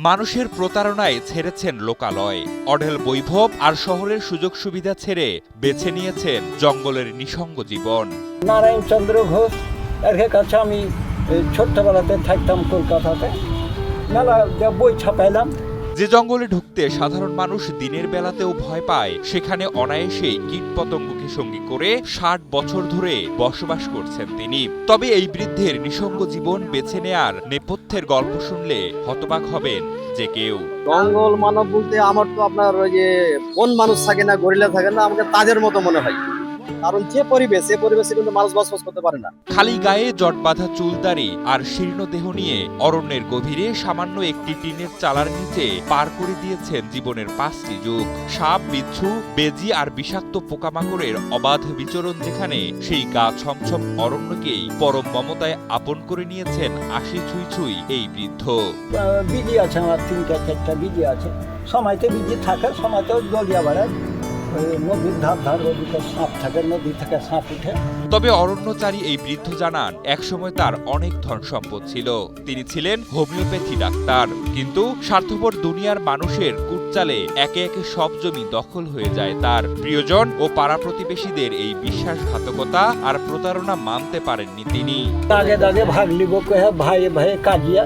মানুষের প্রতারণায় ছেড়েছেন লোকালয়, অঢেল বৈভব আর শহরের সুযোগ সুবিধা ছেড়ে বেছে নিয়েছেন জঙ্গলের নিঃসঙ্গ জীবন। নারায়ণচন্দ্র ঘোষ এর কাছে আমি ছোট্টবেলাতে থাকতাম কলকাতাতে, মেলা বই ছাপাইলাম। যে জঙ্গলে ঢুকতে সাধারণ মানুষ দিনের বেলাতেও ভয় পায়, সেখানে অনায়াসেই কীটপতঙ্গকে সঙ্গী করে ৬০ বছর ধরে বসবাস করছেন তিনি। তবে এই বৃদ্ধের নিঃসঙ্গ জীবন বেছে নেয়ার নেপথ্যের গল্প শুনলে হতবাক হবেন যে কেউ। জঙ্গল মানব বলতে আমার তো আপনার ওই যে কোন মানুষ থাকে না, গরিলা থাকে না, আমাকে তাদের মতো মনে হয়। কারণ যে পরিবেশে কিন্তু মানুষ বসবাস করতে পারে না। খালি গায়ে জট বাঁধা চুলদাড়ি আর শীর্ণ দেহ নিয়ে অরণ্যের গভীরে সামান্য একটি টিনের চালার নিচে পার করে দিয়েছেন জীবনের ৫টি যুগ। সাপ, বিচ্ছু, বেজি আর বিষাক্ত পোকামাকড়ের অবাধ বিচরণ যেখানে, সেই গা ছমছম অরণ্যকেই পরম মমতায় আপন করে নিয়েছেন ৮০ ছুঁই ছুঁই এই বৃদ্ধ। বিজি আছে আমার ৩-৪টা বিজি আছে, সময়তে বিজি থাকে, সময়তেও দলিয়া বেড়ায়। নদীর ধার ওদিকে সাপ থাকে, নদী থেকে সাপ উঠে। তবে অরণ্যচারী এই বৃদ্ধ জানান, একসময় তার অনেক ধন সম্পদ ছিল, তিনি ছিলেন হোমিওপ্যাথি ডাক্তার। কিন্তু স্বার্থপর দুনিয়ার মানুষের কুটচালে একে একে সব জমি দখল হয়ে যায় তার। প্রিয়জন ও পাড়া প্রতিবেশীদের এই বিশ্বাসঘাতকতা আর প্রতারণা মানতে পারেননি তিনি। দাগে দাগে ভাগ লিব কহে ভাই ভাই কাজিয়া।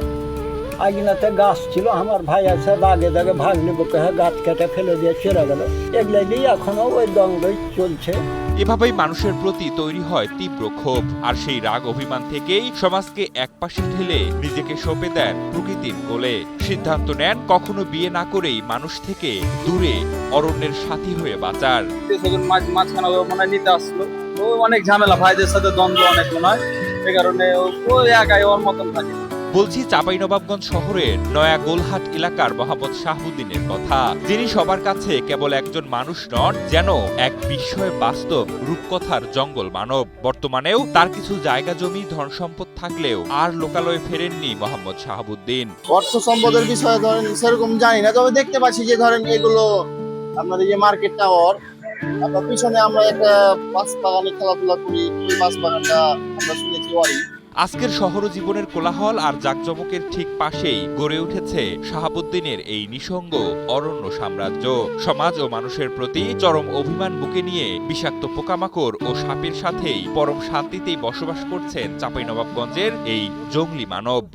আগিনাতে গাছ ছিল, আমার ভাই আছে, দাগে দাগে ভাগ লিব কহে গাছ কেটে ফেলে দিয়ে চলে গেল। এগুলাই এখনো ওই দ্বন্দ্বই চলছে। এভাবেই মানুষের প্রতি তৈরি হয় তীব্র ক্ষোভ, আর সেই রাগ অভিমান থেকেই সমাজকে একপাশে ঠেলে নিজেকে সঁপে দেন প্রকৃতির কোলে। সিদ্ধান্ত নেন কখনো বিয়ে না করেই মানুষ থেকে দূরে অরণ্যের সাথী হয়ে বাঁচার। মাঝখানে মনে নিতে আসলো, ও অনেক ঝামেলা, ভাইদের সাথে দ্বন্দ্ব অনেক মনে হয়, এই কারণে ও একাই ওর মতন থাকে। বলছি চাঁপাইনবাবগঞ্জ শহরের নয়া গোলহাট এলাকার মোহাম্মদ শাহাবুদ্দিনের কথা, যিনি সবার কাছে কেবল একজন মানুষ নন, যেন এক বিস্ময় বাস্তব রূপকথার জঙ্গল মানব। বর্তমানেও তার কিছু জায়গা জমি ধন সম্পদ থাকলেও আর লোকালয়ে ফেরেননি মোহাম্মদ শাহাবুদ্দিন। অর্থ সম্পদের বিষয়ে ধরেন সেরকম জানি না, তবে দেখতে পাচ্ছি যে ধরেন এগুলো আপনার এই যে মার্কেট টাওয়ার, আপনার পিছনে আমরা একটা বাস বাগানে খেলাধুলা করি, ওই বাস বাগানটা আমরা শুনেছি ওয়ারি। আজকের শহর জীবনের কোলাহল আর জাকজমকের ঠিক পাশেই গড়ে উঠেছে শাহাবুদ্দিনের এই নিঃসঙ্গ অরণ্য সাম্রাজ্য। সমাজ ও মানুষের প্রতি চরম অভিমান বুকে নিয়ে বিষাক্ত পোকামাকড় ও সাপের সাথেই পরম শান্তিতেই বসবাস করছেন চাঁপাইনবাবগঞ্জের এই জংলি মানব।